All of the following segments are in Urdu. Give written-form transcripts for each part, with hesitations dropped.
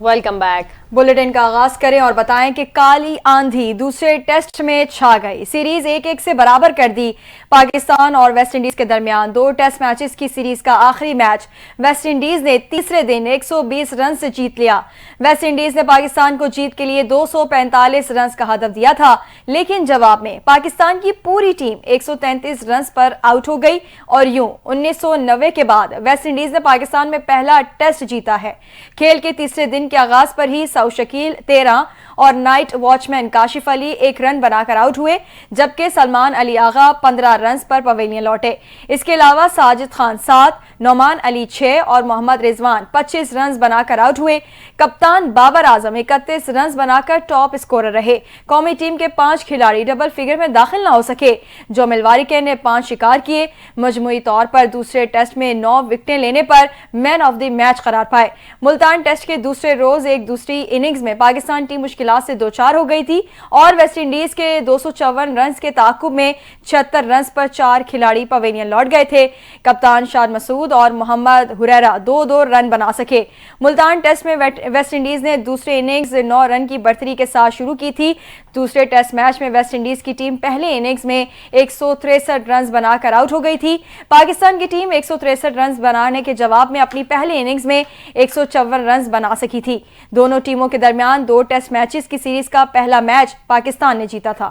Welcome back. بلیٹن کا آغاز کریں اور بتائیں کہ کالی آندھی دوسرے ٹیسٹ میں چھا گئی، سیریز 1-1 سے برابر کر دی۔ پاکستان اور ویسٹ انڈیز کے درمیان 2 ٹیسٹ میچز کی سیریز کا آخری میچ ویسٹ انڈیز نے تیسرے دن 120 رن سے جیت لیا۔ ویسٹ انڈیز نے پاکستان کو جیت کے لیے 245 رنز کا ہدف دیا تھا، لیکن جواب میں پاکستان کی پوری ٹیم 133 رنز پر آؤٹ ہو گئی اور یوں 1990 کے بعد ویسٹ انڈیز نے پاکستان میں پہلا ٹیسٹ جیتا ہے۔ کھیل کے تیسرے دن کے آغاز پر ہی شکیل 13 اور نائٹ واچ مین کاشف علی 1 رن بنا کر آؤٹ ہوئے، جبکہ سلمان علی آغا 15 رنز پر پویلین لوٹے۔ اس کے علاوہ ساجد خان 7، نعمان علی 6 اور محمد رضوان 25 رنز بنا کر آؤٹ ہوئے۔ کپتان بابر اعظم 31 رنز بنا کر ٹاپ اسکورر رہے۔ قومی ٹیم کے 5 کھلاڑی ڈبل فگر میں داخل نہ ہو سکے۔ جو ملوارکر نے 5 شکار کیے، مجموعی طور پر دوسرے ٹیسٹ میں 9 وکٹیں لینے پر مین آف دی میچ قرار پائے۔ ملتان ٹیسٹ کے دوسرے روز ایک دوسری اننگز میں پاکستان ٹیم مشکلات سے دوچار ہو گئی تھی اور ویسٹ انڈیز کے 254 رنز کے تعاقب میں 76 رنز پر 4 کھلاڑی پویلین لوٹ گئے تھے۔ کپتان شاد مسعود اور محمد حریرہ 2-2 رن بنا سکے۔ ملتان ٹیسٹ میں ویسٹ انڈیز نے دوسری اننگز 9 رن کی بڑھتری کے ساتھ شروع کی تھی۔ دوسرے ٹیسٹ میچ میں ویسٹ انڈیز کی ٹیم پہلے اننگز میں 163 رنز بنا کر آؤٹ ہو گئی تھی۔ پاکستان کی ٹیم 163 رنز بنانے کے جواب میں اپنی پہلی اننگز میں 154 رنز بنا سکی تھی۔ دونوں ٹیموں کے درمیان 2 ٹیسٹ میچز کی سیریز کا پہلا میچ پاکستان نے جیتا تھا۔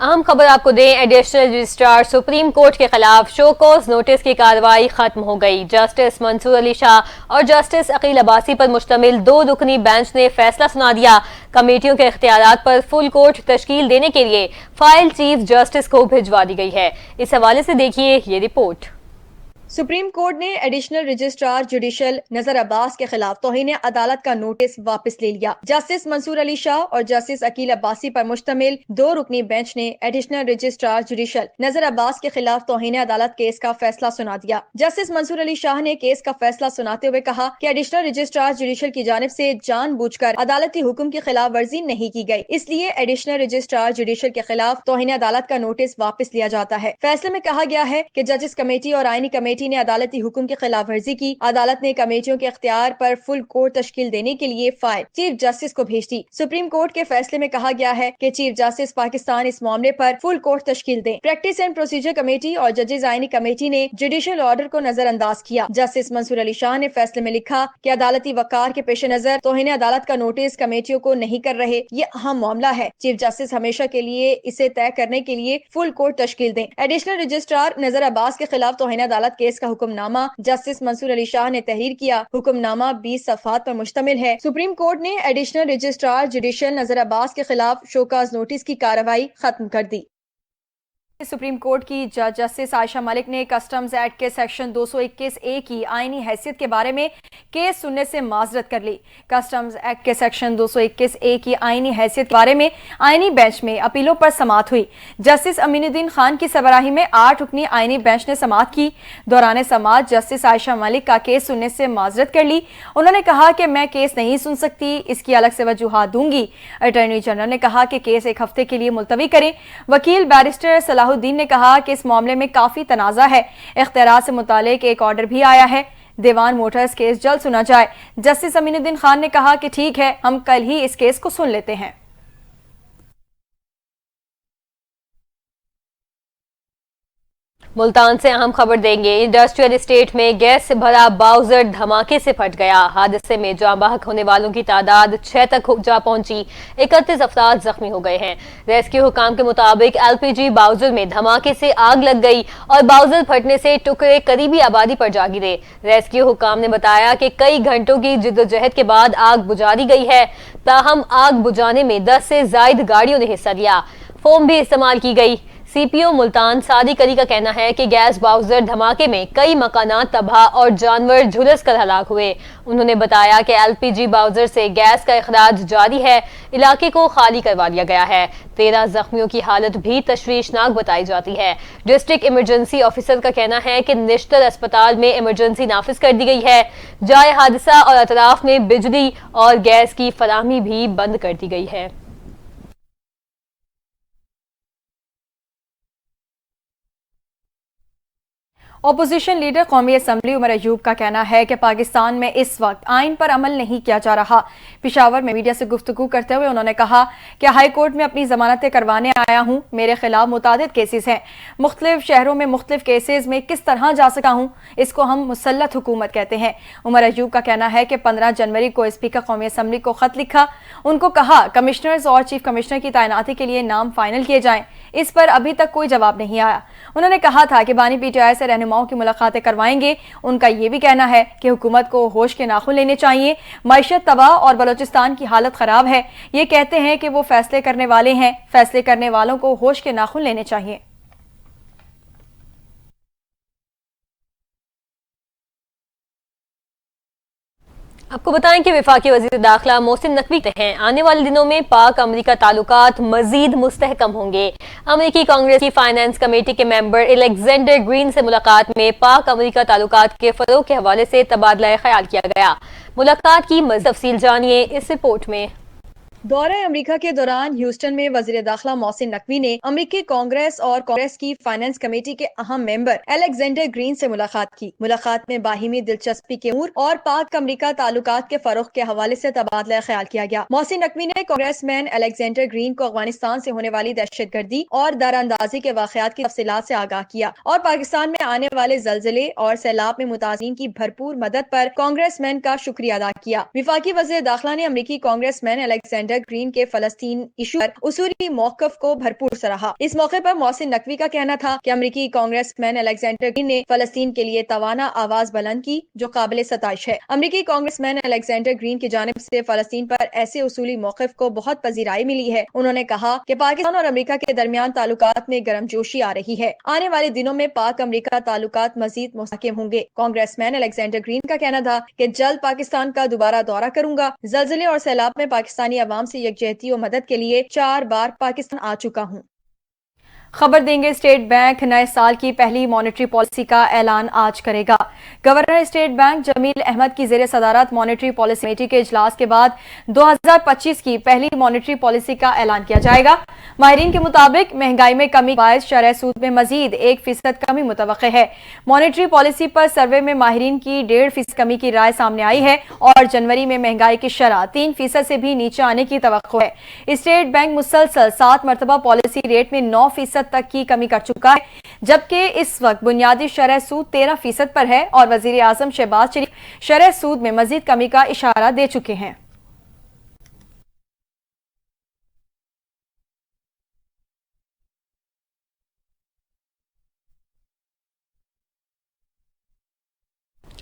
اہم خبر آپ کو دیں، ایڈیشنل رجسٹرار سپریم کورٹ کے خلاف شو کوز نوٹس کی کارروائی ختم ہو گئی۔ جسٹس منصور علی شاہ اور جسٹس عقیل عباسی پر مشتمل 2 رکنی بینچ نے فیصلہ سنا دیا۔ کمیٹیوں کے اختیارات پر فل کورٹ تشکیل دینے کے لیے فائل چیف جسٹس کو بھجوا دی گئی ہے۔ اس حوالے سے دیکھیے یہ رپورٹ۔ سپریم کورٹ نے ایڈیشنل رجسٹرار جوڈیشل نذر عباس کے خلاف توہین عدالت کا نوٹس واپس لے لیا۔ جسٹس منصور علی شاہ اور جسٹس عقیل عباسی پر مشتمل 2 رکنی بینچ نے ایڈیشنل رجسٹرار جوڈیشل نذر عباس کے خلاف توہین عدالت کیس کا فیصلہ سنا دیا۔ جسٹس منصور علی شاہ نے کیس کا فیصلہ سناتے ہوئے کہا کہ ایڈیشنل رجسٹرار جوڈیشل کی جانب سے جان بوجھ کر عدالتی حکم کی خلاف ورزی نہیں کی گئی، اس لیے ایڈیشنل رجسٹرار جوڈیشل کے خلاف توہین عدالت کا نوٹس واپس لیا جاتا ہے۔ فیصلے میں کہا گیا ہے کہ ججز کمیٹی اور آئینی کمیٹی نے عدالتی حکم کی خلاف ورزی کی۔ عدالت نے کمیٹیوں کے اختیار پر فل کورٹ تشکیل دینے کے لیے فائل چیف جسٹس کو بھیج دی۔ سپریم کورٹ کے فیصلے میں کہا گیا ہے کہ چیف جسٹس پاکستان اس معاملے پر فل کورٹ تشکیل دیں۔ پریکٹس اینڈ پروسیجر کمیٹی اور ججز آئینی کمیٹی نے جوڈیشل آرڈر کو نظر انداز کیا۔ جسٹس منصور علی شاہ نے فیصلے میں لکھا کہ عدالتی وقار کے پیش نظر توہین عدالت کا نوٹس کمیٹیوں کو نہیں کر رہے، یہ اہم معاملہ ہے۔ چیف جسٹس ہمیشہ کے لیے اسے طے کرنے کے لیے فل کورٹ تشکیل دیں۔ ایڈیشنل رجسٹرار نذر عباس کے خلاف توہین عدالت کیس کا حکم نامہ جسٹس منصور علی شاہ نے تحریر کیا۔ حکم نامہ 20 صفحات پر مشتمل ہے۔ سپریم کورٹ نے ایڈیشنل رجسٹرار جوڈیشل نذر عباس کے خلاف شوکاز نوٹس کی کارروائی ختم کر دی۔ سپریم کورٹ کی جج جسٹس عائشہ ملک نے کسٹمز ایکٹ کے سیکشن 221A کی آئینی حیثیت کے بارے میں کیس سننے سے معذرت کر لی۔ کسٹمز ایکٹ کے سیکشن 221A کی آئینی حیثیت کے بارے میں آئینی بینچ میں اپیلوں پر سماعت ہوئی۔ جسٹس امین الدین خان کی سربراہی میں 8 رکنی آئینی بینچ نے سماعت کی۔ دوران سماعت جسٹس عائشہ ملک کا کیس سننے سے معذرت کر لی۔ انہوں نے کہا کہ میں کیس نہیں سن سکتی، اس کی الگ سے وجوہات دوں گی۔ اٹارنی جنرل نے کہا کہ کیس 1 ہفتے کے لیے ملتوی کریں۔ وکیل بیرسٹر صلاح الدین نے کہا کہ اس معاملے میں کافی تنازع ہے، اختیارات سے متعلق ایک آرڈر بھی آیا ہے، دیوان موٹرز کیس جلد سنا جائے۔ جسٹس امین الدین خان نے کہا کہ ٹھیک ہے، ہم کل ہی اس کیس کو سن لیتے ہیں۔ ملتان سے اہم خبر دیں گے، انڈسٹریل اسٹیٹ میں گیس سے بھرا باؤزر دھماکے سے پھٹ گیا۔ حادثے میں جاں بحق ہونے والوں کی تعداد 6 تک جا پہنچی، 31 افراد زخمی ہو گئے ہیں۔ ریسکیو حکام کے مطابق LPG باؤزر میں دھماکے سے آگ لگ گئی اور باؤزر پھٹنے سے ٹکڑے قریبی آبادی پر جا گرے۔ ریسکیو حکام نے بتایا کہ کئی گھنٹوں کی جدوجہد کے بعد آگ بجھا دی گئی ہے، تاہم آگ بجھانے میں 10 سے زائد گاڑیوں نے حصہ لیا، فوم بھی استعمال کی گئی۔ سی پی او ملتان صادق علی کا کہنا ہے کہ گیس باؤزر دھماکے میں کئی مکانات تباہ اور جانور جھلس کر ہلاک ہوئے۔ انہوں نے بتایا کہ LPG باؤزر سے گیس کا اخراج جاری ہے، علاقے کو خالی کروا لیا گیا ہے۔ 13 زخمیوں کی حالت بھی تشویشناک بتائی جاتی ہے۔ ڈسٹرکٹ ایمرجنسی آفیسر کا کہنا ہے کہ نشتر اسپتال میں ایمرجنسی نافذ کر دی گئی ہے، جائے حادثہ اور اطراف میں بجلی اور گیس کی فراہمی بھی بند کر دی گئی ہے۔ اپوزیشن لیڈر قومی اسمبلی عمر ایوب کا کہنا ہے کہ پاکستان میں اس وقت آئین پر عمل نہیں کیا جا رہا۔ پشاور میں میڈیا سے گفتگو کرتے ہوئے انہوں نے کہا کہ ہائی کورٹ میں اپنی ضمانتیں کروانے آیا ہوں، میرے خلاف متعدد کیسز ہیں، مختلف شہروں میں مختلف کیسز میں کس طرح جا سکا ہوں، اس کو ہم مسلط حکومت کہتے ہیں۔ عمر ایوب کا کہنا ہے کہ 15 جنوری کو اسپیکر قومی اسمبلی کو خط لکھا، ان کو کہا کمشنرز اور چیف کمشنر کی تعیناتی کے لیے نام فائنل کیے جائیں، اس پر ابھی تک کوئی جواب نہیں آیا۔ انہوں نے کہا تھا کہ بانی پی ٹی آئی سے رہنماؤں کی ملاقاتیں کروائیں گے۔ ان کا یہ بھی کہنا ہے کہ حکومت کو ہوش کے ناخن لینے چاہیے، معیشت تباہ اور بلوچستان کی حالت خراب ہے، یہ کہتے ہیں کہ وہ فیصلے کرنے والے ہیں، فیصلے کرنے والوں کو ہوش کے ناخن لینے چاہیے۔ آپ کو بتائیں کہ وفاقی وزیر داخلہ محسن نقوی کہتے ہیں آنے والے دنوں میں پاک امریکہ تعلقات مزید مستحکم ہوں گے۔ امریکی کانگریس کی فائنانس کمیٹی کے ممبر الیگزینڈر گرین سے ملاقات میں پاک امریکہ تعلقات کے فروغ کے حوالے سے تبادلہ خیال کیا گیا۔ ملاقات کی مزید تفصیل جانیے اس رپورٹ میں۔ دورہ امریکہ کے دوران ہیوسٹن میں وزیر داخلہ محسن نقوی نے امریکی کانگریس اور کانگریس کی فائنانس کمیٹی کے اہم ممبر الیگزینڈر گرین سے ملاقات کی۔ ملاقات میں باہمی دلچسپی کے امور اور پاک امریکہ تعلقات کے فروغ کے حوالے سے تبادلہ خیال کیا گیا۔ محسن نقوی نے کانگریس مین الیگزینڈر گرین کو افغانستان سے ہونے والی دہشت گردی اور دراندازی کے واقعات کی تفصیلات سے آگاہ کیا اور پاکستان میں آنے والے زلزلے اور سیلاب میں متاثرین کی بھرپور مدد پر کانگریس مین کا شکریہ ادا کیا۔ وفاقی وزیر داخلہ نے امریکی کانگریس مین الیگزینڈر گرین کے فلسطین ایشو پر اصولی موقف کو بھرپور سراہا۔ اس موقع پر محسن نقوی کا کہنا تھا کہ امریکی کانگریس مین الیگزینڈر گرین نے فلسطین کے لیے توانا آواز بلند کی جو قابل ستائش ہے۔ امریکی کانگریس مین الیگزینڈر گرین کی جانب سے فلسطین پر ایسے اصولی موقف کو بہت پذیرائی ملی ہے۔ انہوں نے کہا کہ پاکستان اور امریکہ کے درمیان تعلقات میں گرم جوشی آ رہی ہے، آنے والے دنوں میں پاک امریکہ تعلقات مزید مستحکم ہوں گے۔ کانگریس مین الیگزینڈر گرین کا کہنا تھا کہ جلد پاکستان کا دوبارہ دورہ کروں گا، زلزلے اور سیلاب میں پاکستانی عوام سے یکجہتی و مدد کے لیے 4 بار پاکستان آ چکا ہوں۔ خبر دیں گے اسٹیٹ بینک نئے سال کی پہلی مانیٹری پالیسی کا اعلان آج کرے گا۔ گورنر اسٹیٹ بینک جمیل احمد کی زیر صدارت مانیٹری پالیسی کمیٹی کے اجلاس کے بعد 2025 کی پہلی مانیٹری پالیسی کا اعلان کیا جائے گا۔ ماہرین کے مطابق مہنگائی میں کمی کے باعث شرح سود میں مزید 1% کمی متوقع ہے۔ مانیٹری پالیسی پر سروے میں ماہرین کی 1.5% کمی کی رائے سامنے آئی ہے اور جنوری میں مہنگائی کی شرح 3% سے بھی نیچے آنے کی توقع ہے۔ اسٹیٹ بینک مسلسل 7 مرتبہ پالیسی ریٹ میں 9% تک کی کمی کر چکا ہے، جبکہ اس وقت بنیادی شرح سود 13% پر ہے اور وزیر اعظم شہباز شریف شرح سود میں مزید کمی کا اشارہ دے چکے ہیں۔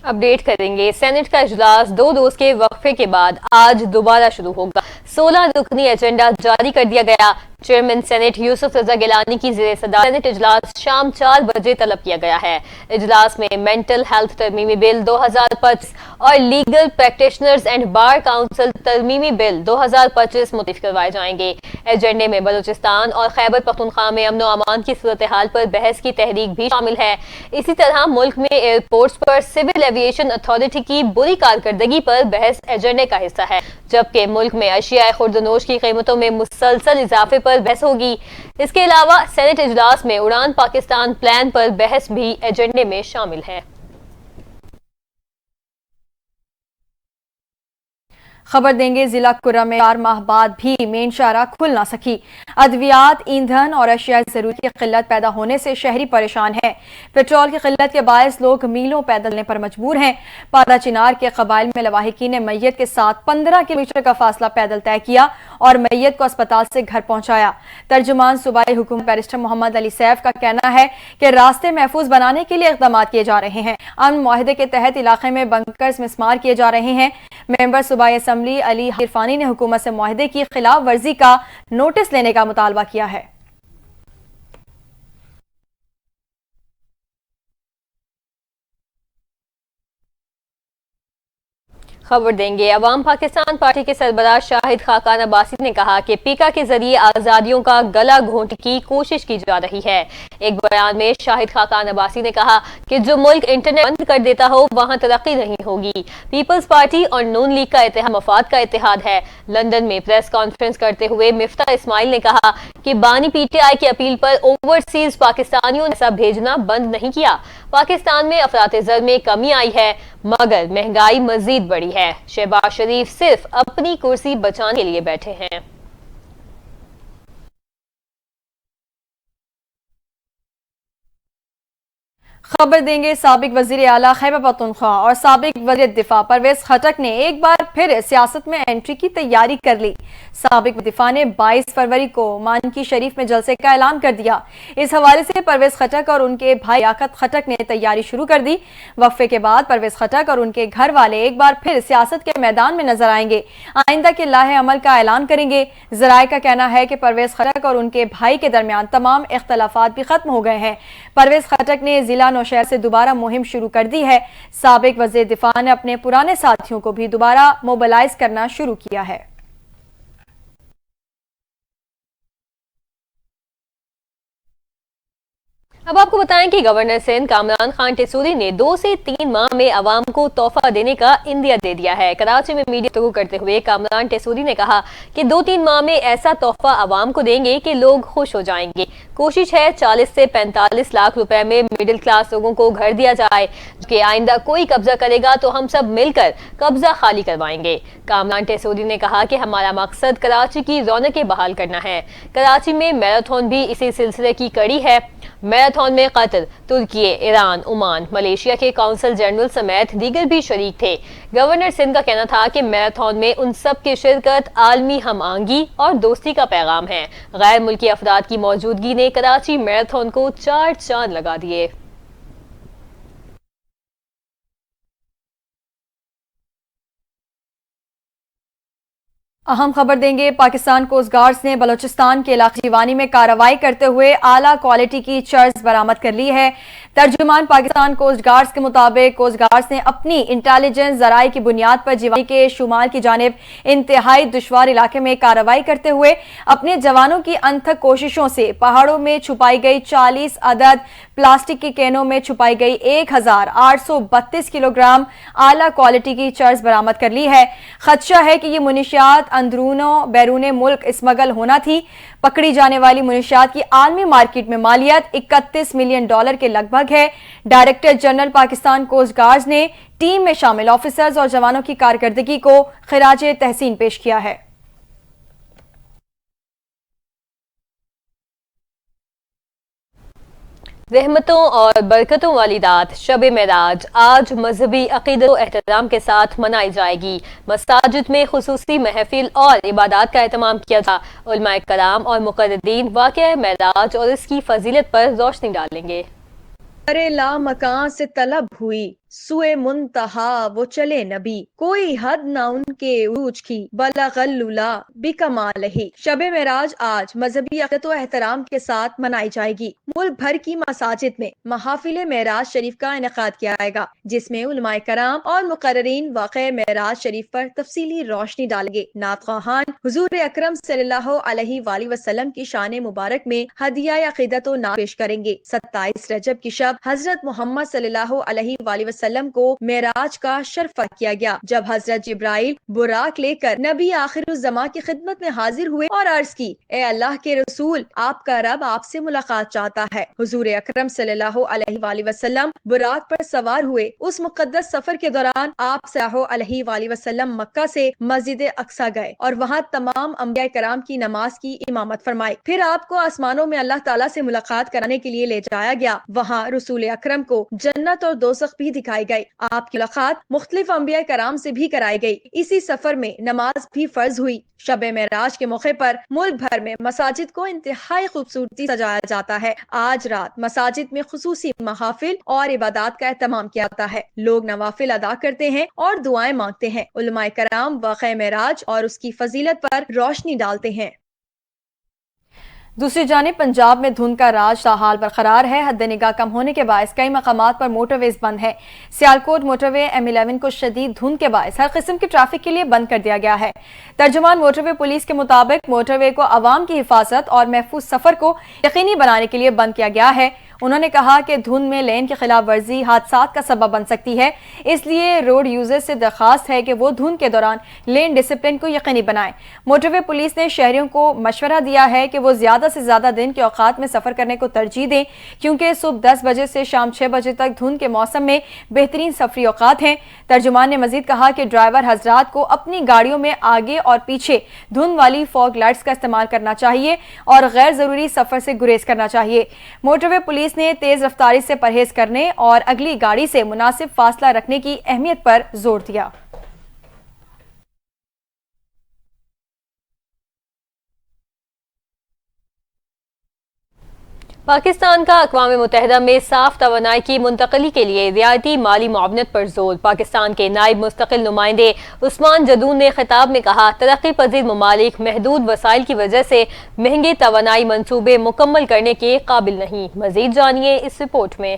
اپڈیٹ کریں گے۔ سینٹ کا اجلاس 2 روز کے وقفے کے بعد آج دوبارہ شروع ہوگا۔ 16 رکنی ایجنڈا جاری کر دیا گیا۔ چیئرمین سینٹ یوسف رضا گیلانی کی زیر صدارت سینٹ اجلاس شام 4 بجے طلب کیا گیا ہے۔ اجلاس میں مینٹل ہیلتھ ترمیمی بل 2025 اور legal practitioners and bar council ترمیمی بل 2025 متفق کروائے جائیں گے۔ ایجنڈے میں بلوچستان اور خیبر پختونخوا میں امن و امان کی صورتحال پر بحث کی تحریک بھی شامل ہے۔ اسی طرح ملک میں ایئرپورٹس پر سول ایویشن اتھارٹی کی بری کارکردگی پر بحث ایجنڈے کا حصہ ہے، جبکہ ملک میں اشیاء خوردنوش کی قیمتوں میں مسلسل اضافے پر بحث ہوگی۔ اس کے علاوہ سینٹ اجلاس میں اڑان پاکستان پلان پر بحث بھی ایجنڈے میں شامل ہے۔ خبر دیں گے ضلع کرہ میں 4 ماہ بعد بھی مین شاہراہ کھل نہ سکی۔ ادویات، ایندھن اور اشیاء ضرورت کی قلت پیدا ہونے سے شہری پریشان ہیں۔ پیٹرول کی قلت کے باعث لوگ میلوں پیدل چلنے پر مجبور ہیں۔ پادا چنار کے قبائل میں لواحقین نے میت کے ساتھ 15 کلومیٹر کا فاصلہ پیدل طے کیا اور میت کو اسپتال سے گھر پہنچایا۔ ترجمان صوبائی حکومت بیرسٹر محمد علی سیف کا کہنا ہے کہ راستے محفوظ بنانے کے لیے اقدامات کیے جا رہے ہیں۔ امن معاہدے کے تحت علاقے میں بنکرز مسمار کیے جا رہے ہیں۔ ممبر صوبائی اسمبلی علی عرفانی نے حکومت سے معاہدے کی خلاف ورزی کا نوٹس لینے کا مطالبہ کیا ہے۔ خبر دیں گے عوام پاکستان پارٹی کے سربراہ شاہد خاقان عباسی نے کہا کہ پیکا کے ذریعے آزادیوں کا گلا گھونٹ کی کوشش کی جا رہی ہے۔ ایک بیان میں شاہد خاقان عباسی نے کہا کہ جو ملک انٹرنیٹ بند کر دیتا ہو وہاں ترقی نہیں ہوگی۔ پیپلز پارٹی اور نون لیگ کا اتحاد مفاد کا اتحاد ہے۔ لندن میں پریس کانفرنس کرتے ہوئے مفتاح اسماعیل نے کہا کہ بانی پی ٹی آئی کی اپیل پر اوورسیز پاکستانیوں نے ایسا بھیجنا بند نہیں کیا۔ پاکستان میں افراط زر میں کمی آئی ہے مگر مہنگائی مزید بڑھی ہے۔ شہباز شریف صرف اپنی کرسی بچانے کے لیے بیٹھے ہیں۔ خبر دیں گے سابق وزیر اعلیٰ خیبر پختونخوا اور سابق وزیر دفاع پرویز خٹک نے ایک بار پھر سیاست میں انٹری کی تیاری کر لی۔ سابق دفاع نے 22 فروری کو مانکی شریف میں جلسے کا اعلان کر دیا۔ اس حوالے سے پرویز خٹک اور ان کے بھائی لیاقت خٹک نے تیاری شروع کر دی۔ وقفے کے بعد پرویز خٹک اور ان کے گھر والے ایک بار پھر سیاست کے میدان میں نظر آئیں گے، آئندہ کے لاہ عمل کا اعلان کریں گے۔ ذرائع کا کہنا ہے کہ پرویز خٹک اور ان کے بھائی کے درمیان تمام اختلافات بھی ختم ہو گئے ہیں۔ پرویز خٹک نے ضلع نوشہر سے دوبارہ مہم شروع کر دی ہے۔ سابق وزیر دفاع نے اپنے پرانے ساتھیوں کو بھی دوبارہ موبلائز کرنا شروع کیا ہے۔ اب آپ کو بتائیں کہ گورنر سندھ کامران خان ٹیسوری نے 2 سے 3 ماہ میں عوام کو تحفہ دینے کا عندیہ دے دیا ہے۔ کراچی میں میڈیا گفتگو کرتے ہوئے کامران ٹیسوری نے کہا کہ 2-3 ماہ میں ایسا تحفہ عوام کو دیں گے کہ لوگ خوش ہو جائیں گے۔ کوشش ہے 40 سے 45 لاکھ روپے میں مڈل کلاس لوگوں کو گھر دیا جائے کہ آئندہ کوئی قبضہ کرے گا تو ہم سب مل کر قبضہ خالی کروائیں گے۔ کامران ٹیسوری نے کہا کہ ہمارا مقصد کراچی کی رونقیں بحال کرنا ہے۔ کراچی میں میراتھن بھی اسی سلسلے کی کڑی ہے۔ میراتھن میں قطر، ترکی، ایران، عمان، ملیشیا کے کونسل جنرل سمیت دیگر بھی شریک تھے۔ گورنر سندھ کا کہنا تھا کہ میراتھن میں ان سب کی شرکت عالمی ہم آہنگی اور دوستی کا پیغام ہے۔ غیر ملکی افراد کی موجودگی نے کراچی میراتھن کو 4 چاند لگا دیے۔ اہم خبر دیں گے پاکستان کوسٹ گارڈز نے بلوچستان کے علاقے جیوانی میں کارروائی کرتے ہوئے اعلیٰ کوالٹی کی چرس برآمد کر لی ہے۔ ترجمان پاکستان کوسٹ گارڈز کے مطابق کوسٹ گارڈز نے اپنی انٹیلیجنس ذرائع کی بنیاد پر جیوانی کے شمال کی جانب انتہائی دشوار علاقے میں کارروائی کرتے ہوئے اپنے جوانوں کی انتھک کوششوں سے پہاڑوں میں چھپائی گئی 40 عدد پلاسٹک کی کینوں میں چھپائی گئی 1832 کلو گرام اعلیٰ کوالٹی کی چرس برآمد کر لی ہے۔ خدشہ ہے کہ یہ منشیات اندرون و بیرون ملک اسمگل ہونا تھی۔ پکڑی جانے والی منشیات کی عالمی مارکیٹ میں مالیت $31 ملین کے لگ بھگ ہے۔ Director general Pakistan coast guards نے ٹیم میں شامل آفیسرز اور جوانوں کی کارکردگی کو خراج تحسین پیش کیا ہے۔ رحمتوں اور برکتوں والی رات شب معراج آج مذہبی عقیدت و احترام کے ساتھ منائی جائے گی۔ مساجد میں خصوصی محفل اور عبادات کا اہتمام کیا تھا۔ علماء کرام اور مقررین واقعہ معراج اور اس کی فضیلت پر روشنی ڈالیں گے۔ ارے لا مکان سے طلب ہوئی سوئے منتہا وہ چلے نبی، کوئی حد نہ ان کے عروج کی بلغ العلا بکمالہ۔ شب معراج آج مذہبی عقیدت و احترام کے ساتھ منائی جائے گی۔ ملک بھر کی مساجد میں محافل معراج شریف کا انعقاد کیا جائے گا، جس میں علماء کرام اور مقررین واقعہ معراج شریف پر تفصیلی روشنی ڈالیں گے۔ نعت خواہان حضور اکرم صلی اللہ علیہ وآلہ وسلم کی شان مبارک میں ہدیہ عقیدت و نعت پیش کریں گے۔ 27 رجب کی شب حضرت محمد صلی اللہ علیہ وآلہ وسلم کو معراج کا شرف کیا گیا، جب حضرت جبرائیل براق لے کر نبی آخر الزمان کی خدمت میں حاضر ہوئے اور عرض کی، اے اللہ کے رسول، آپ کا رب آپ سے ملاقات چاہتا ہے۔ حضور اکرم صلی اللہ علیہ وآلہ وسلم براق پر سوار ہوئے۔ اس مقدس سفر کے دوران آپ صلی اللہ علیہ وآلہ وسلم مکہ سے مسجد اقصی گئے اور وہاں تمام انبیاء کرام کی نماز کی امامت فرمائی۔ پھر آپ کو آسمانوں میں اللہ تعالیٰ سے ملاقات کرانے کے لیے لے جایا گیا۔ وہاں رسول اکرم کو جنت اور دوزخ بھی دکھائی گئی۔ آپ کی ملاقات مختلف انبیاء کرام سے بھی کرائی گئی۔ اسی سفر میں نماز بھی فرض ہوئی۔ شب معراج کے موقع پر ملک بھر میں مساجد کو انتہائی خوبصورتی سجایا جاتا ہے۔ آج رات مساجد میں خصوصی محافل اور عبادات کا اہتمام کیا جاتا ہے۔ لوگ نوافل ادا کرتے ہیں اور دعائیں مانگتے ہیں۔ علماء کرام واقعہ معراج اور اس کی فضیلت پر روشنی ڈالتے ہیں۔ دوسری جانب پنجاب میں دھند کا راج تاحال برقرار ہے۔ حد نگاہ کم ہونے کے باعث کئی مقامات پر موٹر ویز بند ہے۔ سیالکوٹ موٹر وے M11 کو شدید دھند کے باعث ہر قسم کی ٹریفک کے لیے بند کر دیا گیا ہے۔ ترجمان موٹر وے پولیس کے مطابق موٹر وے کو عوام کی حفاظت اور محفوظ سفر کو یقینی بنانے کے لیے بند کیا گیا ہے۔ انہوں نے کہا کہ دھند میں لین کی خلاف ورزی حادثات کا سبب بن سکتی ہے، اس لیے روڈ یوزر سے درخواست ہے کہ وہ دھند کے دوران لین ڈسپلن کو یقینی بنائیں۔ موٹر وے پولیس نے شہریوں کو مشورہ دیا ہے کہ وہ زیادہ سے زیادہ دن کے اوقات میں سفر کرنے کو ترجیح دیں، کیونکہ صبح 10 بجے سے شام 6 بجے تک دھند کے موسم میں بہترین سفری اوقات ہیں۔ ترجمان نے مزید کہا کہ ڈرائیور حضرات کو اپنی گاڑیوں میں آگے اور پیچھے دھند والی فوگ لائٹس کا استعمال کرنا چاہیے اور غیر ضروری سفر سے گریز کرنا چاہیے۔ موٹر وے پولیس نے تیز رفتاری سے پرہیز کرنے اور اگلی گاڑی سے مناسب فاصلہ رکھنے کی اہمیت پر زور دیا۔ پاکستان کا اقوام متحدہ میں صاف توانائی کی منتقلی کے لیے رعایتی مالی معاونت پر زور۔ پاکستان کے نائب مستقل نمائندے عثمان جدون نے خطاب میں کہا، ترقی پذیر ممالک محدود وسائل کی وجہ سے مہنگے توانائی منصوبے مکمل کرنے کے قابل نہیں۔ مزید جانیے اس رپورٹ میں۔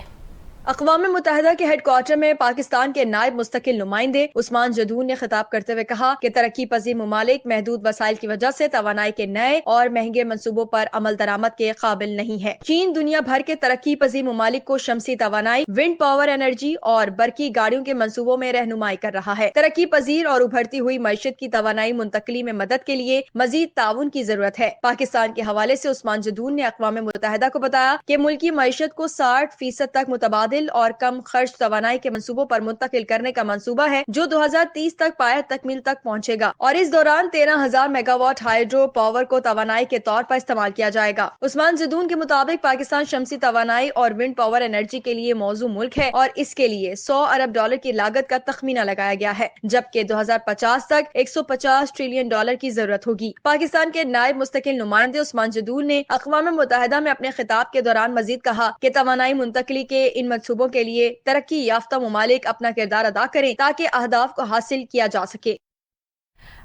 اقوام متحدہ کے ہیڈ کوارٹر میں پاکستان کے نائب مستقل نمائندے عثمان جدون نے خطاب کرتے ہوئے کہا کہ ترقی پذیر ممالک محدود وسائل کی وجہ سے توانائی کے نئے اور مہنگے منصوبوں پر عمل درآمد کے قابل نہیں ہے۔ چین دنیا بھر کے ترقی پذیر ممالک کو شمسی توانائی، ونڈ پاور انرجی اور برقی گاڑیوں کے منصوبوں میں رہنمائی کر رہا ہے۔ ترقی پذیر اور ابھرتی ہوئی معیشت کی توانائی منتقلی میں مدد کے لیے مزید تعاون کی ضرورت ہے۔ پاکستان کے حوالے سے عثمان جدون نے اقوام متحدہ کو بتایا کہ ملکی معیشت کو 60% تک متبادل اور کم خرچ توانائی کے منصوبوں پر منتقل کرنے کا منصوبہ ہے، جو 2030 تک پایہ تکمیل تک پہنچے گا اور اس دوران 13,000 میگا واٹ ہائیڈرو پاور کو توانائی کے طور پر استعمال کیا جائے گا۔ عثمان جدون کے مطابق پاکستان شمسی توانائی اور ونڈ پاور انرجی کے لیے موزوں ملک ہے اور اس کے لیے $100 ارب کی لاگت کا تخمینہ لگایا گیا ہے، جبکہ 2050 تک $150 ٹریلین کی ضرورت ہوگی۔ پاکستان کے نائب مستقل نمائندے عثمان جدون نے اقوام متحدہ میں اپنے خطاب کے دوران مزید کہا کہ توانائی منتقلی کے ان منصوبوں کے لیے ترقی یافتہ ممالک اپنا کردار ادا کریں تاکہ اہداف کو حاصل کیا جا سکے۔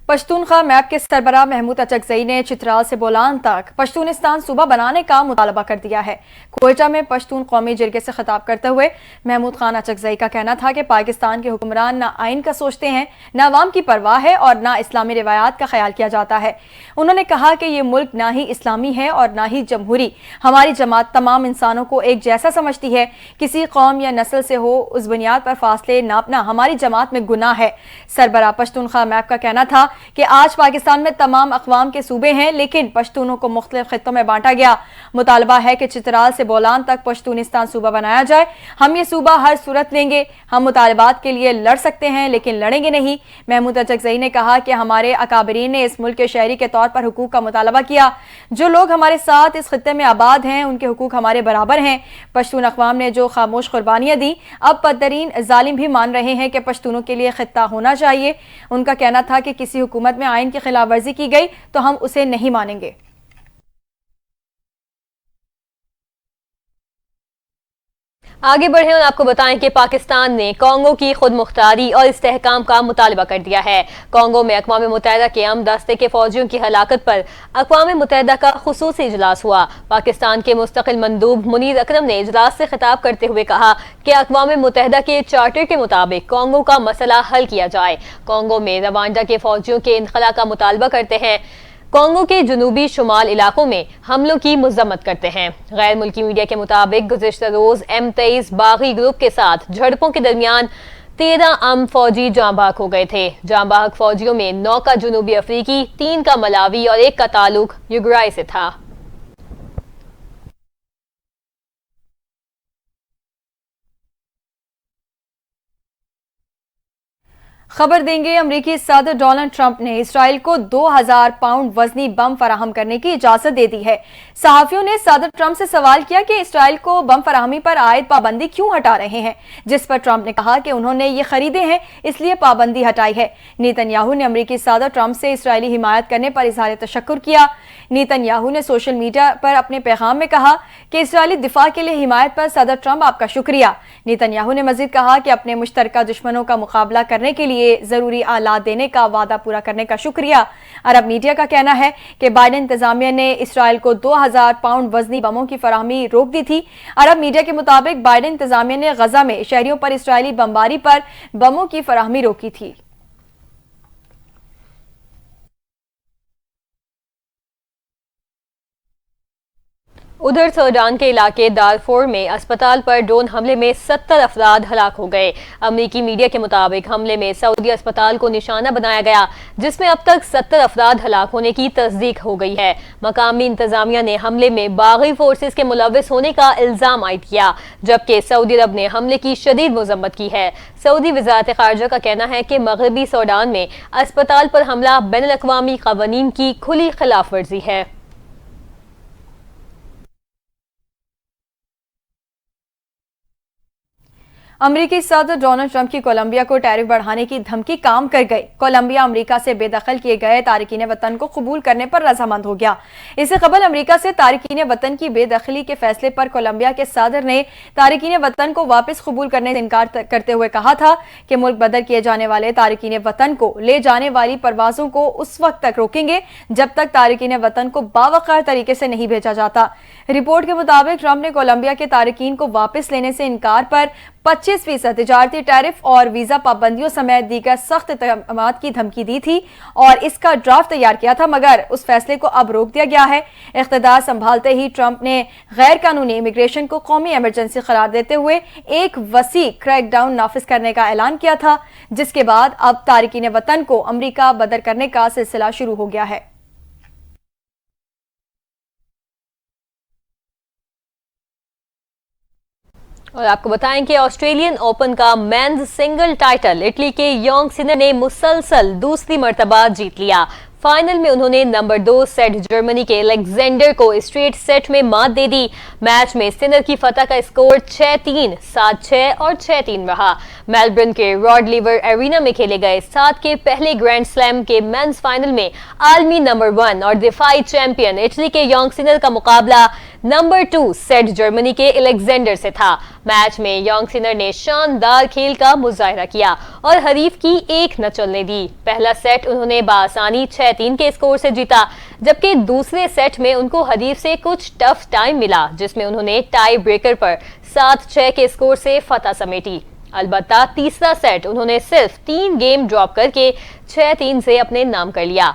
پشتونخوا میپ کے سربراہ محمود اچکزئی نے چترال سے بولان تک پشتونستان صوبہ بنانے کا مطالبہ کر دیا ہے۔ کوئٹہ میں پشتون قومی جرگے سے خطاب کرتے ہوئے محمود خان اچکزئی کا کہنا تھا کہ پاکستان کے حکمران نہ آئین کا سوچتے ہیں، نہ عوام کی پرواہ ہے اور نہ اسلامی روایات کا خیال کیا جاتا ہے۔ انہوں نے کہا کہ یہ ملک نہ ہی اسلامی ہے اور نہ ہی جمہوری۔ ہماری جماعت تمام انسانوں کو ایک جیسا سمجھتی ہے، کسی قوم یا نسل سے ہو اس بنیاد پر فاصلے ناپنا ہماری جماعت میں گناہ ہے۔ سربراہ پشتونخوا میپ کا کہنا تھا کہ آج پاکستان میں تمام اقوام کے صوبے ہیں، لیکن پشتونوں کو مختلف خطوں میں بانٹا گیا۔ مطالبہ ہے کہ چترال سے بولان تک پشتونستان صوبہ بنایا جائے۔ ہم یہ صوبہ ہر صورت لیں گے۔ ہم مطالبات کے لیے لڑ سکتے ہیں لیکن لڑیں گے نہیں۔ محمود اچکزئی نے کہا کہ ہمارے اکابرین نے اس ملک کے شہری کے طور پر حقوق کا مطالبہ کیا۔ جو لوگ ہمارے ساتھ اس خطے میں آباد ہیں ان کے حقوق ہمارے برابر ہیں۔ پشتون اقوام نے جو خاموش قربانیاں دیں، اب بدترین ظالم بھی مان رہے ہیں کہ پشتونوں کے لیے خطہ ہونا چاہیے۔ ان کا کہنا تھا کہ کسی حکومت میں آئین کی خلاف ورزی کی گئی تو ہم اسے نہیں مانیں گے۔ آگے بڑھیں اور آپ کو بتائیں کہ پاکستان نے کانگو کی خود مختاری اور استحکام کا مطالبہ کر دیا ہے۔ کانگو میں اقوام متحدہ کے امن دستے کے فوجیوں کی ہلاکت پر اقوام متحدہ کا خصوصی اجلاس ہوا۔ پاکستان کے مستقل مندوب منیر اکرم نے اجلاس سے خطاب کرتے ہوئے کہا کہ اقوام متحدہ کے چارٹر کے مطابق کانگو کا مسئلہ حل کیا جائے۔ کانگو میں روانڈا کے فوجیوں کے انخلا کا مطالبہ کرتے ہیں۔ کانگو کے جنوبی شمال علاقوں میں حملوں کی مذمت کرتے ہیں۔ غیر ملکی میڈیا کے مطابق گزشتہ روز M23 باغی گروپ کے ساتھ جھڑپوں کے درمیان 13 فوجی جاں بحق ہو گئے تھے۔ جاں بحق فوجیوں میں 9 کا جنوبی افریقی، 3 کا ملاوی اور 1 کا تعلق یوگرائی سے تھا۔ خبر دیں گے، امریکی صدر ڈونلڈ ٹرمپ نے اسرائیل کو 2000 پاؤنڈ وزنی بم فراہم کرنے کی اجازت دے دی ہے۔ صحافیوں نے صدر ٹرمپ سے سوال کیا کہ اسرائیل کو بم فراہمی پر عائد پابندی کیوں ہٹا رہے ہیں، جس پر ٹرمپ نے کہا کہ انہوں نے یہ خریدے ہیں اس لیے پابندی ہٹائی ہے۔ نیتن یاہو نے امریکی صدر ٹرمپ سے اسرائیلی حمایت کرنے پر اظہار تشکر کیا۔ نیتن یاہو نے سوشل میڈیا پر اپنے پیغام میں کہا کہ اسرائیلی دفاع کے لیے حمایت پر صدر ٹرمپ آپ کا شکریہ۔ نیتن یاہو نے مزید کہا کہ اپنے مشترکہ دشمنوں کا مقابلہ کرنے کے لیے ضروری آلات دینے کا وعدہ پورا کرنے کا شکریہ۔ عرب میڈیا کا کہنا ہے کہ بائیڈن انتظامیہ نے اسرائیل کو 2000 پاؤنڈ وزنی بموں کی فراہمی روک دی تھی۔ عرب میڈیا کے مطابق بائیڈن انتظامیہ نے غزہ میں شہریوں پر اسرائیلی بمباری پر بموں کی فراہمی روکی تھی۔ ادھر سوڈان کے علاقے دارفور میں اسپتال پر ڈرون حملے میں 70 افراد ہلاک ہو گئے۔ امریکی میڈیا کے مطابق حملے میں سعودی اسپتال کو نشانہ بنایا گیا، جس میں اب تک 70 افراد ہلاک ہونے کی تصدیق ہو گئی ہے۔ مقامی انتظامیہ نے حملے میں باغی فورسز کے ملوث ہونے کا الزام عائد کیا، جبکہ سعودی عرب نے حملے کی شدید مذمت کی ہے۔ سعودی وزارت خارجہ کا کہنا ہے کہ مغربی سوڈان میں اسپتال پر حملہ بین الاقوامی قوانین کی کھلی خلاف ورزی ہے۔ امریکی صدر ڈونلڈ ٹرمپ کی کولمبیا کو ٹیرف بڑھانے کی دھمکی کام کر گئی۔ کولمبیا امریکہ سے بے دخل کیے گئے تارکین وطن کو قبول کرنے پر رضامند ہو گیا۔ اس سے قبل امریکہ سے تارکین وطن کی بے دخلی کے فیصلے پر کولمبیا کے صدر نے تارکین وطن کو واپس قبول کرنے سے انکار کرتے ہوئے کہا تھا کہ ملک بدر کیے جانے والے تارکین وطن کو لے جانے والی پروازوں کو اس وقت تک روکیں گے جب تک تارکین وطن کو باوقار طریقے سے نہیں بھیجا جاتا۔ رپورٹ کے مطابق ٹرمپ نے کولمبیا کے تارکین کو واپس لینے سے انکار پر 25% تجارتی ٹیرف اور ویزا پابندیوں سمیت دیگر سخت اقدامات کی دھمکی دی تھی اور اس کا ڈرافٹ تیار کیا تھا، مگر اس فیصلے کو اب روک دیا گیا ہے۔ اقتدار سنبھالتے ہی ٹرمپ نے غیر قانونی امیگریشن کو قومی ایمرجنسی قرار دیتے ہوئے ایک وسیع کریک ڈاؤن نافذ کرنے کا اعلان کیا تھا، جس کے بعد اب تارکین وطن کو امریکہ بدر کرنے کا سلسلہ شروع ہو گیا ہے۔ اور آپ کو بتائیں کہ آسٹریلین اوپن کا مینز سنگل ٹائٹل اٹلی کے یانگ سنر نے مسلسل دوسری مرتبہ جیت لیا۔ فائنل میں انہوں نے نمبر 2 سیٹ جرمنی کے الیگزینڈر کو اسٹریٹ سیٹ میں مات دے دی۔ میچ میں سنر کی فتح کا اسکور 6-3، 7-6 اور 6-3 رہا۔ میلبرن کے راڈ لیور ایرینا میں کھیلے گئے 7 کے پہلے گرینڈ سلیم کے مینز فائنل میں عالمی نمبر 1 اور دفاعی چیمپئن اٹلی کے یانگ سنر کا مقابلہ نمبر 2 سیٹ جرمنی کے الیگزینڈر سے تھا۔ میچ میں یانگ سنر نے شاندار کھیل کا مظاہرہ کیا اور حریف کی ایک نہ چلنے دی۔ پہلا سیٹ انہوں نے بآسانی 6-3 کے اسکور سے جیتا، جبکہ دوسرے سیٹ میں ان کو حریف سے کچھ ٹف ٹائم ملا، جس میں انہوں نے ٹائی بریکر پر 7-6 کے اسکور سے فتح سمیٹی۔ البتہ تیسرا سیٹ انہوں نے صرف 3 گیم ڈراپ کر کے 6-3 سے اپنے نام کر لیا۔